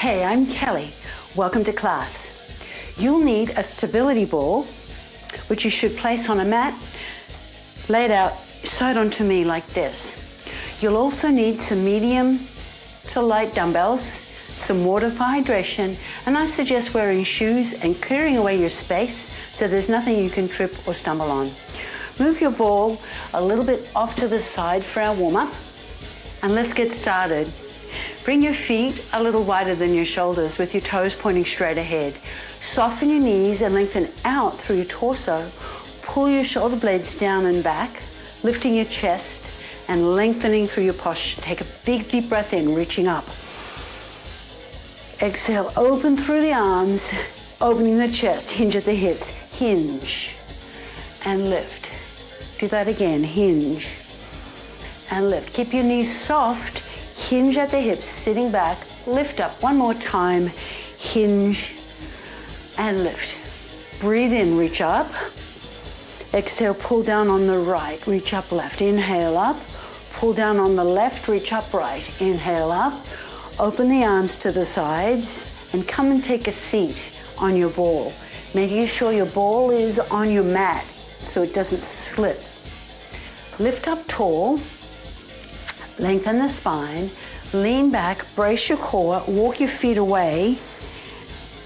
Hey, I'm Kelly. Welcome to class. You'll need a stability ball, which you should place on a mat, laid out side onto me like this. You'll also need some medium to light dumbbells, some water for hydration, and I suggest wearing shoes and clearing away your space so there's nothing you can trip or stumble on. Move your ball a little bit off to the side for our warm-up, and let's get started. Bring your feet a little wider than your shoulders with your toes pointing straight ahead. Soften your knees and lengthen out through your torso. Pull your shoulder blades down and back, lifting your chest and lengthening through your posture. Take a big deep breath in, reaching up. Exhale, open through the arms, opening the chest, hinge at the hips, hinge and lift. Do that again, hinge and lift. Keep your knees soft. Hinge at the hips, sitting back, lift up one more time, hinge and lift. Breathe in, reach up. Exhale, pull down on the right, reach up left. Inhale up, pull down on the left, reach up right. Inhale up, open the arms to the sides and come and take a seat on your ball. Making sure your ball is on your mat so it doesn't slip. Lift up tall. Lengthen the spine, lean back, brace your core, walk your feet away,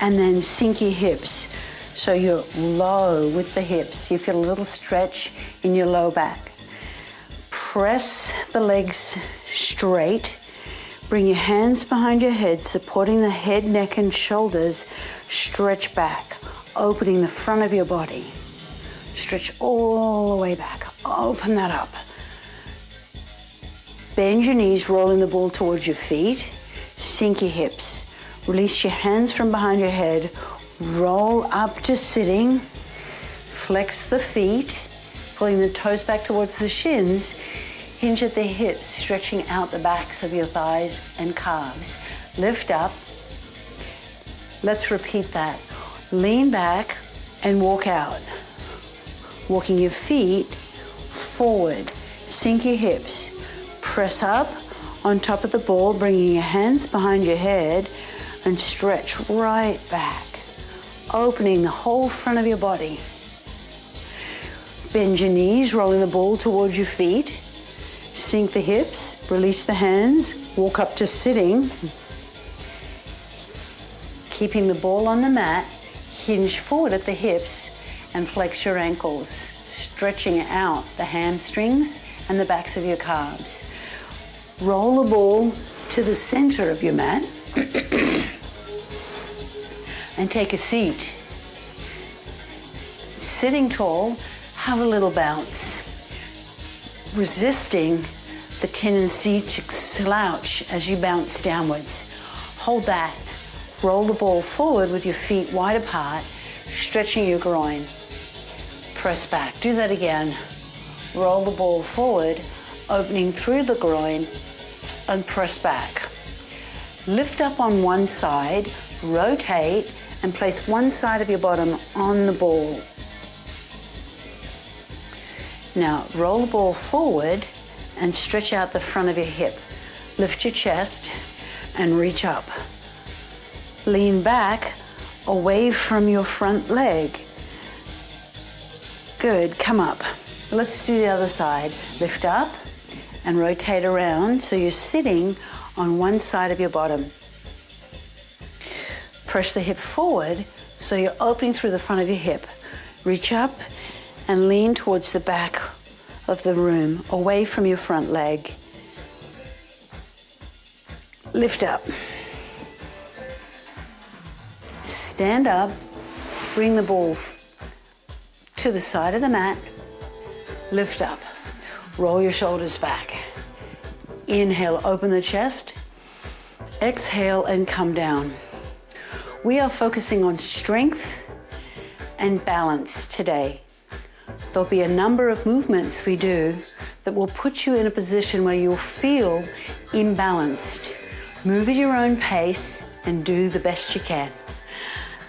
and then sink your hips. So you're low with the hips. You feel a little stretch in your low back. Press the legs straight. Bring your hands behind your head, supporting the head, neck, and shoulders. Stretch back, opening the front of your body. Stretch all the way back. Open that up. Bend your knees, rolling the ball towards your feet. Sink your hips. Release your hands from behind your head. Roll up to sitting. Flex the feet, pulling the toes back towards the shins. Hinge at the hips, stretching out the backs of your thighs and calves. Lift up. Let's repeat that. Lean back and walk out. Walking your feet forward. Sink your hips. Press up on top of the ball, bringing your hands behind your head and stretch right back, opening the whole front of your body. Bend your knees, rolling the ball towards your feet. Sink the hips, release the hands, walk up to sitting. Keeping the ball on the mat, hinge forward at the hips and flex your ankles, stretching out the hamstrings and the backs of your calves. Roll the ball to the center of your mat and take a seat. Sitting tall, have a little bounce, resisting the tendency to slouch as you bounce downwards. Hold that. Roll the ball forward with your feet wide apart, stretching your groin. Press back. Do that again. Roll the ball forward, opening through the groin, and press back. Lift up on one side, rotate, and place one side of your bottom on the ball. Now, roll the ball forward and stretch out the front of your hip. Lift your chest and reach up. Lean back away from your front leg. Good, come up. Let's do the other side. Lift up and rotate around so you're sitting on one side of your bottom. Press the hip forward so you're opening through the front of your hip. Reach up and lean towards the back of the room, away from your front leg. Lift up. Stand up, bring the ball to the side of the mat. Lift up, roll your shoulders back. Inhale, open the chest. Exhale and come down. We are focusing on strength and balance today. There'll be a number of movements we do that will put you in a position where you'll feel imbalanced. Move at your own pace and do the best you can.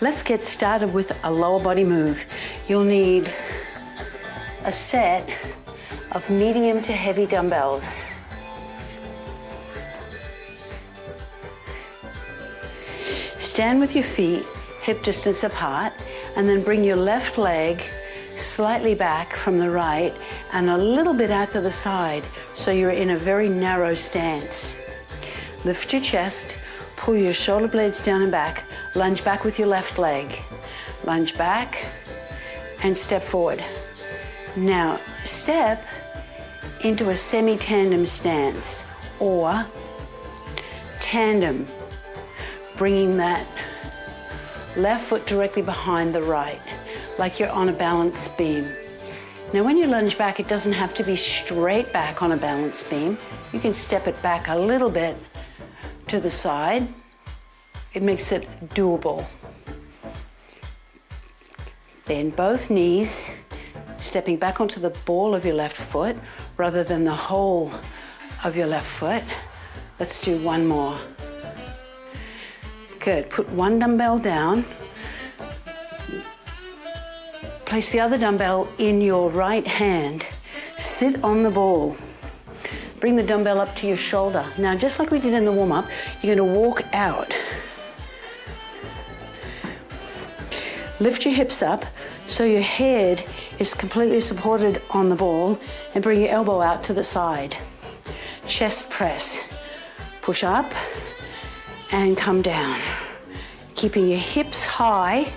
Let's get started with a lower body move. You'll need a set of medium to heavy dumbbells. Stand with your feet hip distance apart, and then bring your left leg slightly back from the right and a little bit out to the side, so you're in a very narrow stance. Lift your chest, pull your shoulder blades down and back, lunge back with your left leg. Lunge back and step forward. Now step into a semi-tandem stance or tandem, bringing that left foot directly behind the right, like you're on a balance beam. Now when you lunge back, it doesn't have to be straight back on a balance beam. You can step it back a little bit to the side. It makes it doable. Bend both knees, stepping back onto the ball of your left foot rather than the whole of your left foot. Let's do one more. Good. Put one dumbbell down. Place the other dumbbell in your right hand. Sit on the ball. Bring the dumbbell up to your shoulder. Now, just like we did in the warm-up, you're going to walk out. Lift your hips up so your head is completely supported on the ball, and bring your elbow out to the side. Chest press. Push up and come down. Keeping your hips high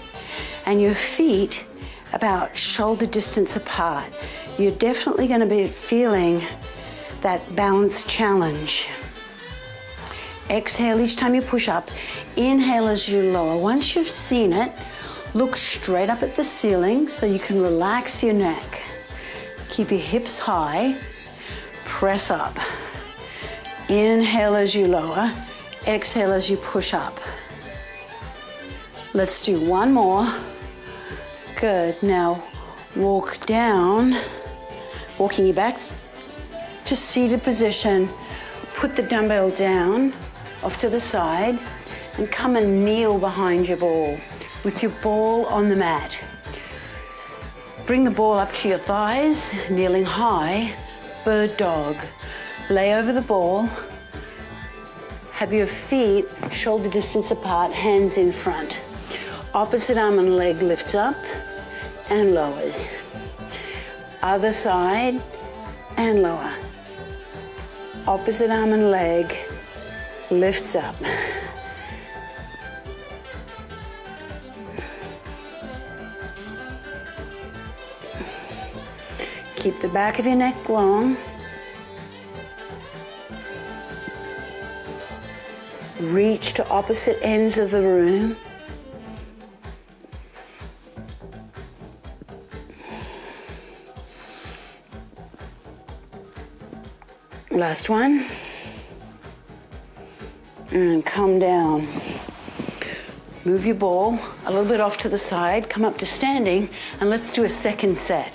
and your feet about shoulder distance apart. You're definitely going to be feeling that balance challenge. Exhale each time you push up. Inhale as you lower. Once you've seen it, look straight up at the ceiling so you can relax your neck. Keep your hips high. Press up. Inhale as you lower. Exhale as you push up. Let's do one more. Good. Now walk down, walking you back to seated position. Put the dumbbell down off to the side and come and kneel behind your ball with your ball on the mat. Bring the ball up to your thighs, kneeling high, bird dog. Lay over the ball. Have your feet shoulder distance apart, hands in front. Opposite arm and leg lifts up and lowers. Other side and lower. Opposite arm and leg lifts up. Keep the back of your neck long. Reach to opposite ends of the room. Last one. And come down. Move your ball a little bit off to the side, come up to standing, and let's do a second set.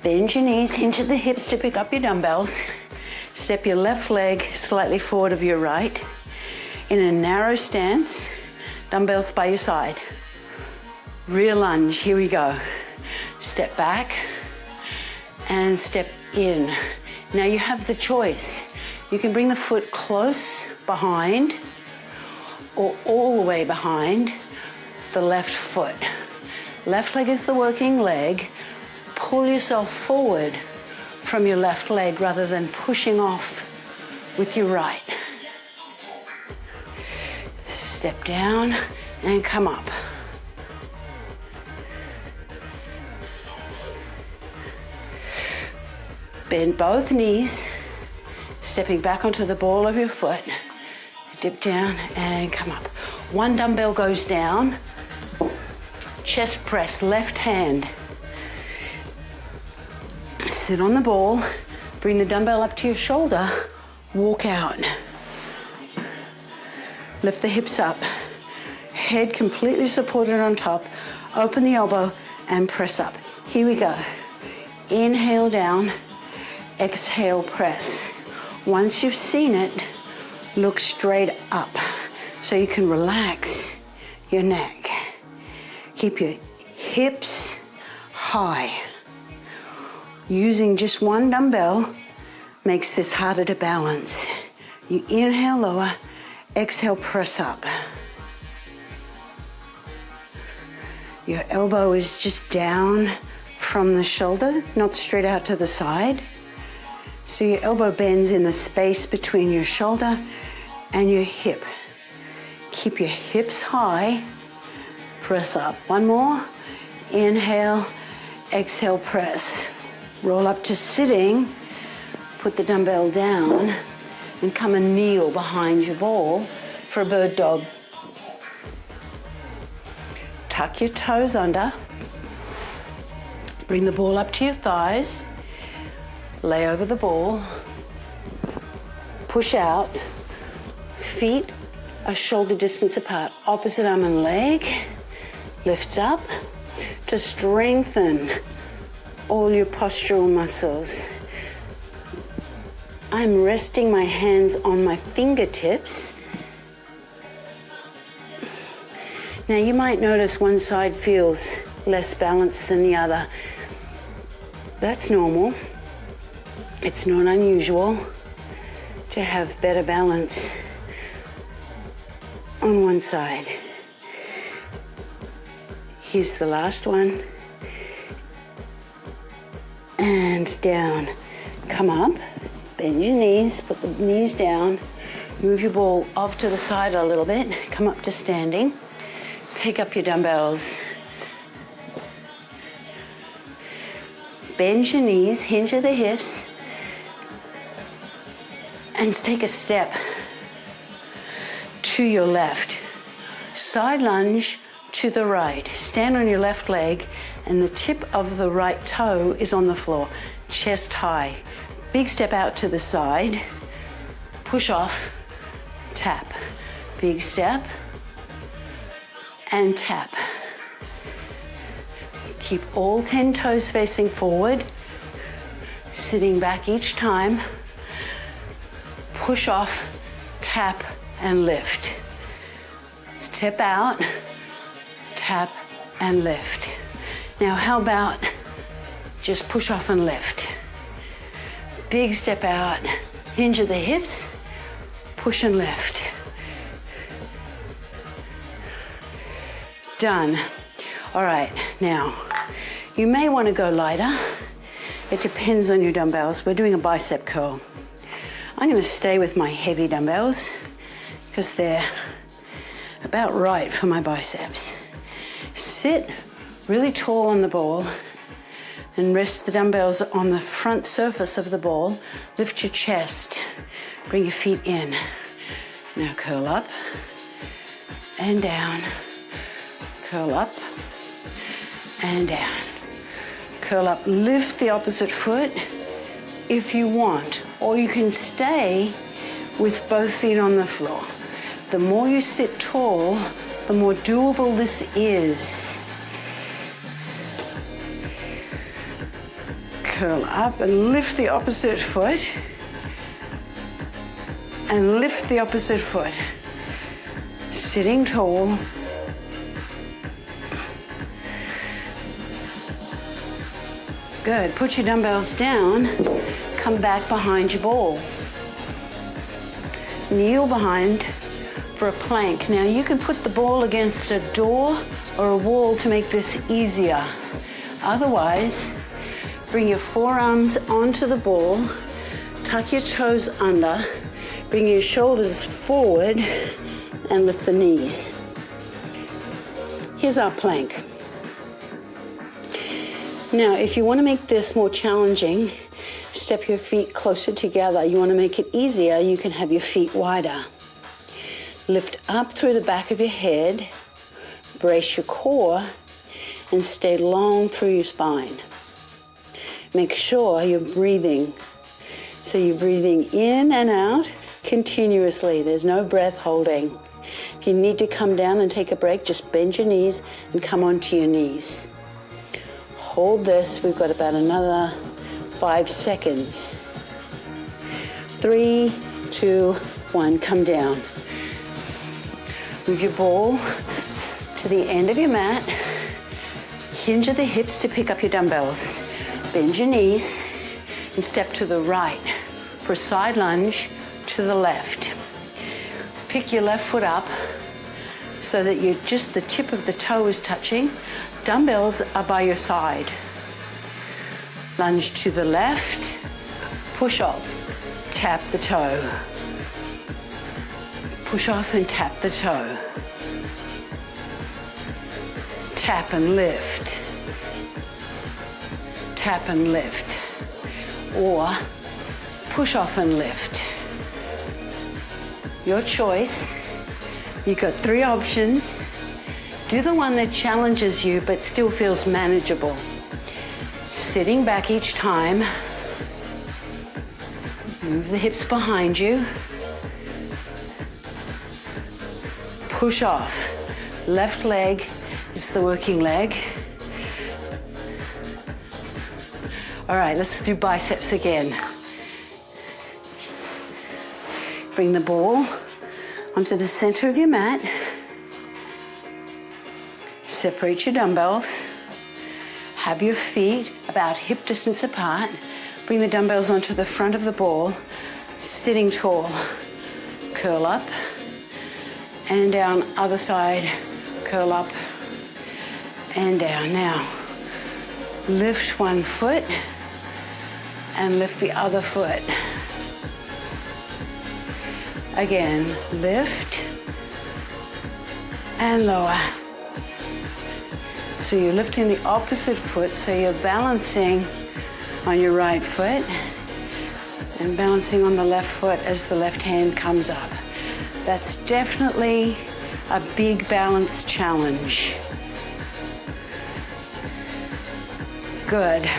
Bend your knees, hinge at the hips to pick up your dumbbells. Step your left leg slightly forward of your right. In a narrow stance, dumbbells by your side. Rear lunge, here we go. Step back and step in. Now you have the choice. You can bring the foot close behind or all the way behind the left foot. Left leg is the working leg. Pull yourself forward from your left leg rather than pushing off with your right. Step down and come up. Bend both knees, stepping back onto the ball of your foot. Dip down and come up. One dumbbell goes down. Chest press, left hand. Sit on the ball, bring the dumbbell up to your shoulder, walk out. Lift the hips up, head completely supported on top, open the elbow and press up. Here we go. Inhale down, exhale press. Once you've seen it, look straight up so you can relax your neck. Keep your hips high. Using just one dumbbell makes this harder to balance. You inhale, lower, exhale, press up. Your elbow is just down from the shoulder, not straight out to the side. So your elbow bends in the space between your shoulder and your hip. Keep your hips high, press up. One more, inhale, exhale, press. Roll up to sitting, put the dumbbell down, and come and kneel behind your ball for a bird dog. Tuck your toes under. Bring the ball up to your thighs. Lay over the ball. Push out. Feet are shoulder distance apart. Opposite arm and leg lifts up to strengthen all your postural muscles. I'm resting my hands on my fingertips. Now you might notice one side feels less balanced than the other. That's normal. It's not unusual to have better balance on one side. Here's the last one. And down. Come up, bend your knees, put the knees down, move your ball off to the side a little bit, come up to standing, pick up your dumbbells. Bend your knees, hinge at the hips, and take a step to your left. Side lunge to the right. Stand on your left leg and the tip of the right toe is on the floor, chest high. Big step out to the side, push off, tap. Big step and tap. Keep all 10 toes facing forward, sitting back each time. Push off, tap, and lift. Step out, tap, and lift. Now, how about just push off and lift? Big step out, hinge at the hips, push and lift. Done. All right, now, you may want to go lighter. It depends on your dumbbells. We're doing a bicep curl. I'm going to stay with my heavy dumbbells because they're about right for my biceps. Sit really tall on the ball and rest the dumbbells on the front surface of the ball. Lift your chest. Bring your feet in. Now curl up and down. Curl up and down. Curl up. Lift the opposite foot if you want, or you can stay with both feet on the floor. The more you sit tall, the more doable this is. Curl up and lift the opposite foot. And lift the opposite foot. Sitting tall. Good. Put your dumbbells down. Come back behind your ball. Kneel behind for a plank. Now you can put the ball against a door or a wall to make this easier. Otherwise, bring your forearms onto the ball, tuck your toes under, bring your shoulders forward, and lift the knees. Here's our plank. Now, if you want to make this more challenging, step your feet closer together. You want to make it easier, you can have your feet wider. Lift up through the back of your head, brace your core, and stay long through your spine. Make sure you're breathing. So you're breathing in and out continuously. There's no breath holding. If you need to come down and take a break, just bend your knees and come onto your knees. Hold this. We've got about another 5 seconds. 3, 2, 1. Come down. Move your ball to the end of your mat. Hinge at the hips to pick up your dumbbells. Bend your knees and step to the right for a side lunge to the left. Pick your left foot up so that the tip of the toe is touching. Dumbbells are by your side. Lunge to the left, push off, tap the toe. Push off and tap the toe. Tap and lift. Tap and lift. Or push off and lift. Your choice. You've got 3 options. Do the one that challenges you but still feels manageable. Sitting back each time. Move the hips behind you. Push off. Left leg is the working leg. All right, let's do biceps again. Bring the ball onto the center of your mat. Separate your dumbbells. Have your feet about hip distance apart. Bring the dumbbells onto the front of the ball, sitting tall. Curl up and down, other side, curl up and down. Now, lift one foot and lift the other foot. Again, lift and lower. So you're lifting the opposite foot, so you're balancing on your right foot and balancing on the left foot as the left hand comes up. That's definitely a big balance challenge. Good.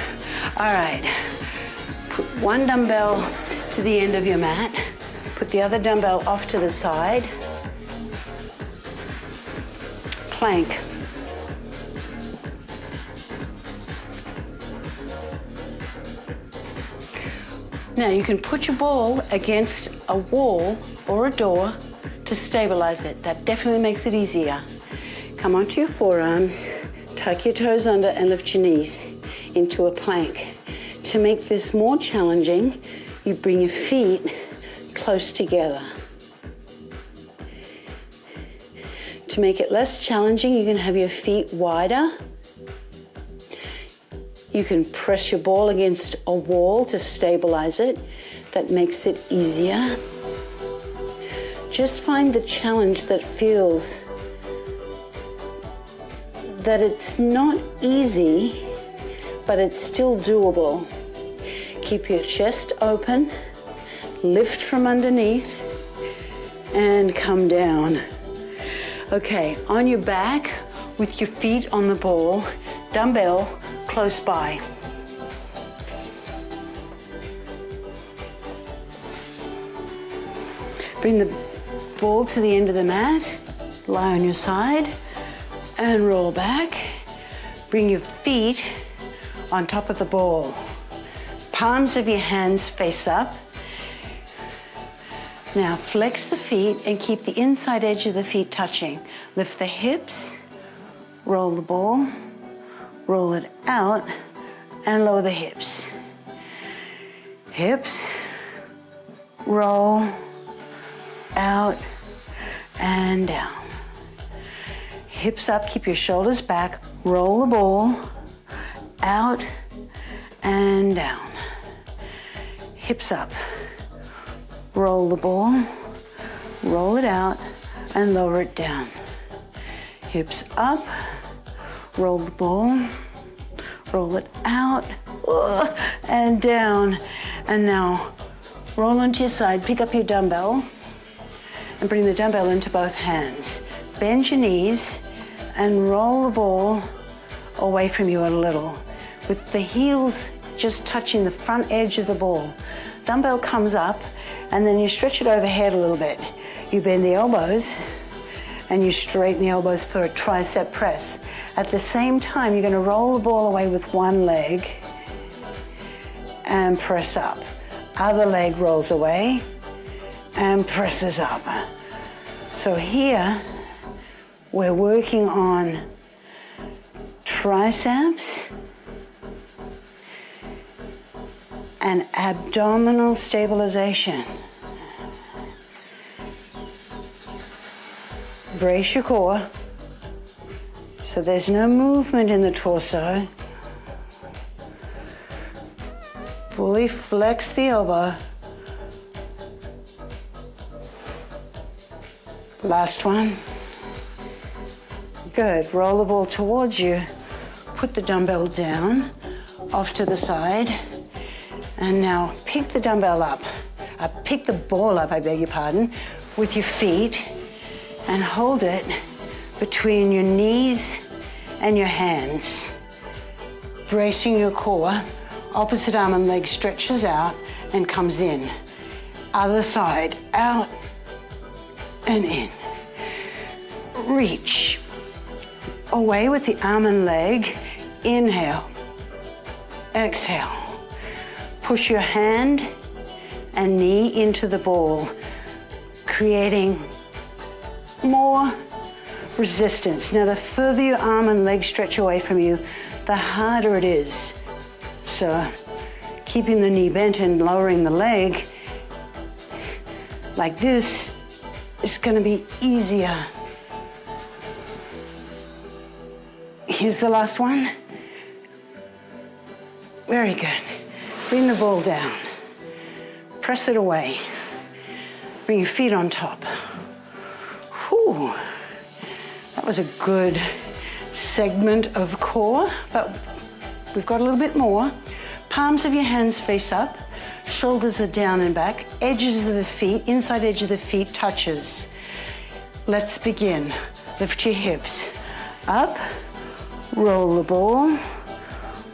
All right. Put one dumbbell to the end of your mat. Put the other dumbbell off to the side. Plank. Now you can put your ball against a wall or a door to stabilize it. That definitely makes it easier. Come onto your forearms, tuck your toes under and lift your knees into a plank. To make this more challenging, you bring your feet close together. To make it less challenging, you can have your feet wider. You can press your ball against a wall to stabilize it. That makes it easier. Just find the challenge that feels that it's not easy, but it's still doable. Keep your chest open, lift from underneath, and come down. Okay, on your back with your feet on the ball, dumbbell close by. Bring the ball to the end of the mat, lie on your side, and roll back. Bring your feet on top of the ball. Palms of your hands face up. Now flex the feet and keep the inside edge of the feet touching. Lift the hips, roll the ball, roll it out, and lower the hips. Hips, roll, out, and down. Hips up, keep your shoulders back, roll the ball, out, and down. Hips up, roll the ball, roll it out, and lower it down. Hips up, roll the ball, roll it out, and down. And now roll onto your side, pick up your dumbbell, and bring the dumbbell into both hands. Bend your knees and roll the ball away from you a little, with the heels just touching the front edge of the ball. Dumbbell comes up, and then you stretch it overhead a little bit. You bend the elbows, and you straighten the elbows for a tricep press. At the same time, you're going to roll the ball away with one leg and press up. Other leg rolls away and presses up. So here, we're working on triceps and abdominal stabilization. Brace your core. So there's no movement in the torso. Fully flex the elbow. Last one. Good. Roll the ball towards you. Put the dumbbell down, off to the side. And now pick the dumbbell up. Pick the ball up, I beg your pardon, with your feet and hold it between your knees and your hands. Bracing your core. Opposite arm and leg stretches out and comes in. Other side, out and in. Reach. Away with the arm and leg. Inhale. Exhale. Push your hand and knee into the ball, creating more resistance. Now, the further your arm and leg stretch away from you, the harder it is. So, keeping the knee bent and lowering the leg like this is going to be easier. Here's the last one. Very good. Bring the ball down. Press it away. Bring your feet on top. Whew. That was a good segment of core, but we've got a little bit more. Palms of your hands face up. Shoulders are down and back. Edges of the feet, inside edge of the feet touches. Let's begin. Lift your hips. Up. Roll the ball.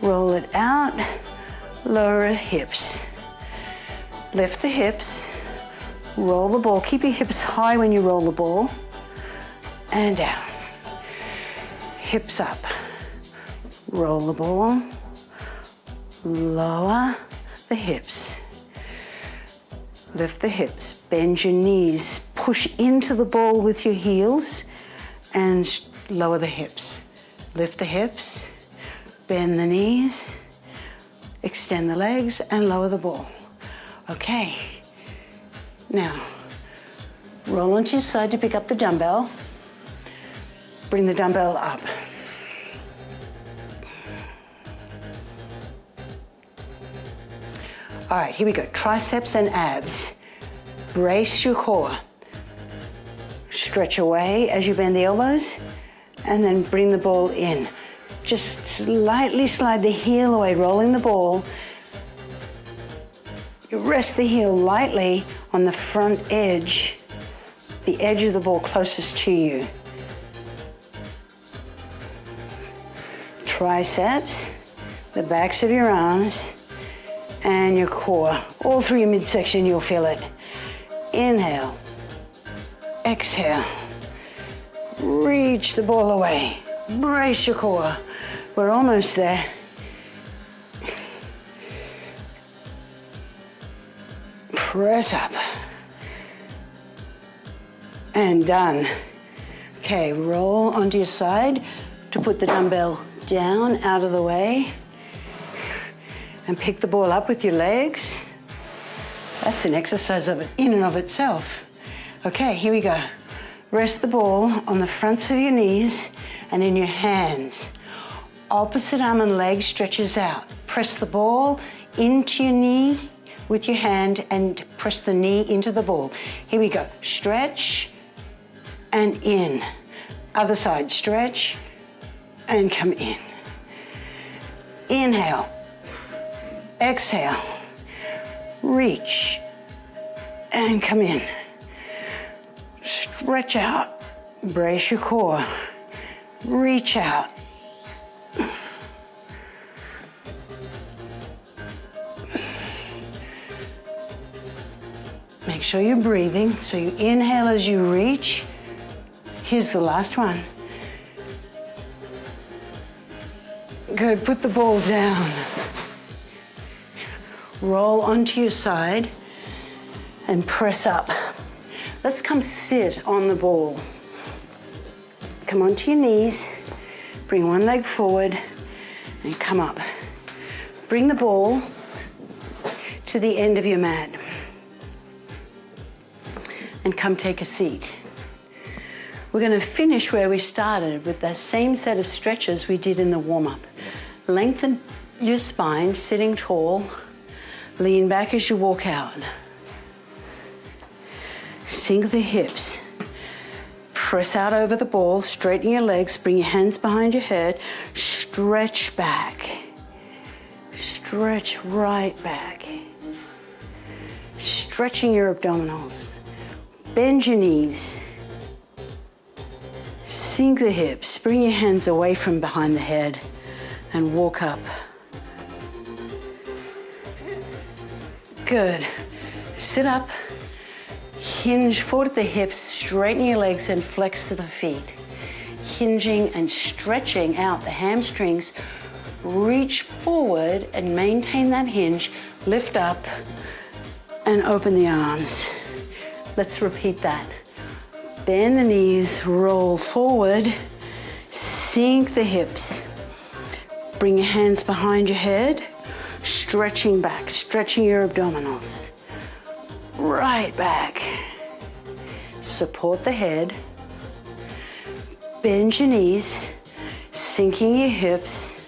Roll it out. Lower the hips. Lift the hips, roll the ball. Keep your hips high when you roll the ball. And down. Hips up. Roll the ball. Lower the hips. Lift the hips. Bend your knees. Push into the ball with your heels and lower the hips. Lift the hips. Bend the knees. Extend the legs and lower the ball. Okay, now roll onto your side to pick up the dumbbell. Bring the dumbbell up. All right, here we go. Triceps and abs. Brace your core. Stretch away as you bend the elbows and then bring the ball in. Just slightly slide the heel away, rolling the ball. You rest the heel lightly on the front edge, the edge of the ball closest to you. Triceps, the backs of your arms, and your core. All through your midsection, you'll feel it. Inhale, exhale. Reach the ball away. Brace your core. We're almost there. Press up. And done. Okay, roll onto your side to put the dumbbell down, out of the way. And pick the ball up with your legs. That's an exercise in and of itself. Okay, here we go. Rest the ball on the fronts of your knees and in your hands. Opposite arm and leg stretches out. Press the ball into your knee with your hand and press the knee into the ball. Here we go. Stretch and in. Other side, stretch and come in. Inhale. Exhale. Reach and come in. Stretch out. Brace your core. Reach out. Make sure you're breathing. So you inhale as you reach. Here's the last one. Good, put the ball down. Roll onto your side and press up. Let's come sit on the ball. Come onto your knees, bring one leg forward and come up. Bring the ball to the end of your mat and come take a seat. We're going to finish where we started with the same set of stretches we did in the warm-up. Lengthen your spine, sitting tall. Lean back as you walk out. Sink the hips. Press out over the ball, straighten your legs, bring your hands behind your head, stretch back. Stretch right back. Stretching your abdominals. Bend your knees. Sink the hips, bring your hands away from behind the head and walk up. Good. Sit up. Hinge forward at the hips, straighten your legs and flex to the feet. Hinging and stretching out the hamstrings. Reach forward and maintain that hinge. Lift up and open the arms. Let's repeat that. Bend the knees, roll forward, sink the hips. Bring your hands behind your head, stretching back, stretching your abdominals. Right back. Support the head. Bend your knees, sinking your hips.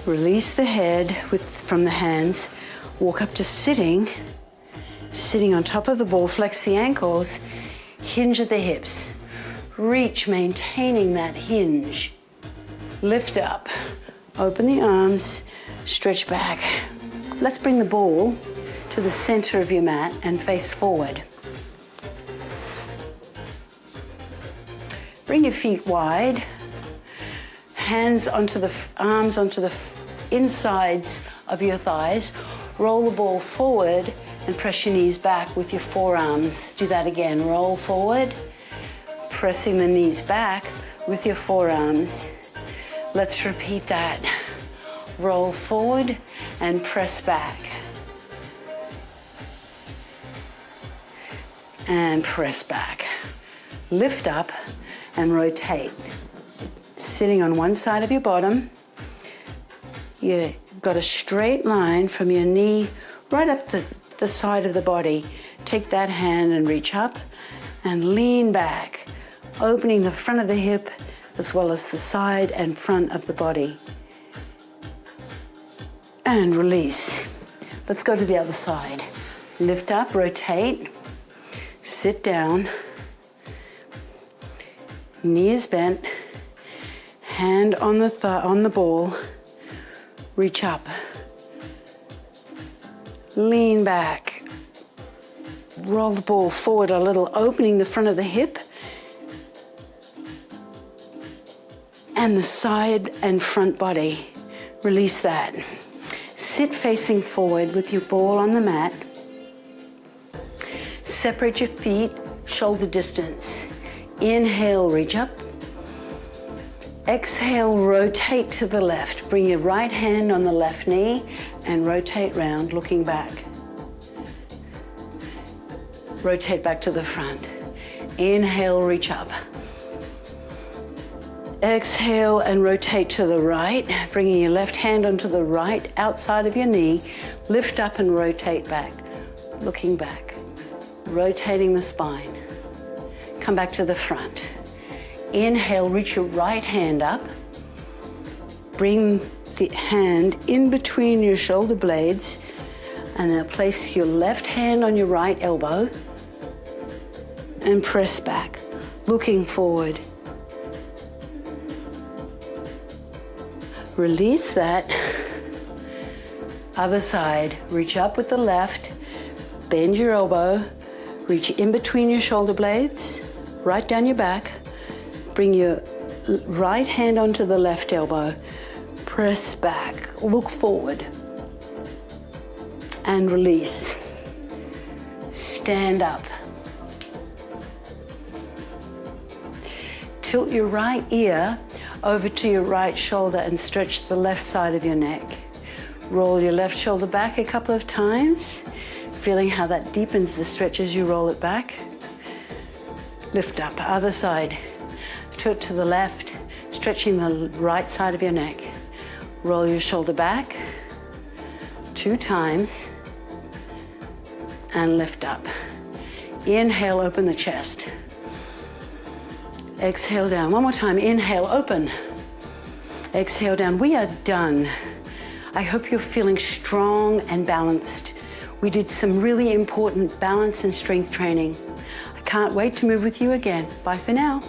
Release the head from the hands. Walk up to sitting. Sitting on top of the ball, flex the ankles. Hinge at the hips. Reach, maintaining that hinge. Lift up. Open the arms. Stretch back. Let's bring the ball to the center of your mat and face forward. Bring your feet wide. Hands onto the arms onto the insides of your thighs. Roll the ball forward and press your knees back with your forearms. Do that again. Roll forward, pressing the knees back with your forearms. Let's repeat that. Roll forward and press back. And press back. Lift up and rotate. Sitting on one side of your bottom. You've got a straight line from your knee right up the side of the body. Take that hand and reach up and lean back, opening the front of the hip as well as the side and front of the body. And release. Let's go to the other side. Lift up, rotate, sit down, knee is bent, hand on the ball, reach up. Lean back. Roll the ball forward a little, opening the front of the hip and the side and front body. Release that. Sit facing forward with your ball on the mat. Separate your feet, shoulder distance. Inhale, reach up. Exhale, rotate to the left. Bring your right hand on the left knee and rotate round, looking back. Rotate back to the front. Inhale, reach up. Exhale and rotate to the right, bringing your left hand onto the right outside of your knee. Lift up and rotate back, looking back. Rotating the spine. Come back to the front. Inhale, reach your right hand up. Bring the hand in between your shoulder blades and now place your left hand on your right elbow and press back, looking forward. Release that. Other side, reach up with the left, bend your elbow, reach in between your shoulder blades, right down your back. Bring your right hand onto the left elbow, press back, look forward, and release. Stand up. Tilt your right ear over to your right shoulder and stretch the left side of your neck. Roll your left shoulder back a couple of times, feeling how that deepens the stretch as you roll it back. Lift up, other side. Tilt to the left, stretching the right side of your neck. Roll your shoulder back 2 times and lift up. Inhale, open the chest. Exhale down. One more time. Inhale, open. Exhale down. We are done. I hope you're feeling strong and balanced. We did some really important balance and strength training. I can't wait to move with you again. Bye for now.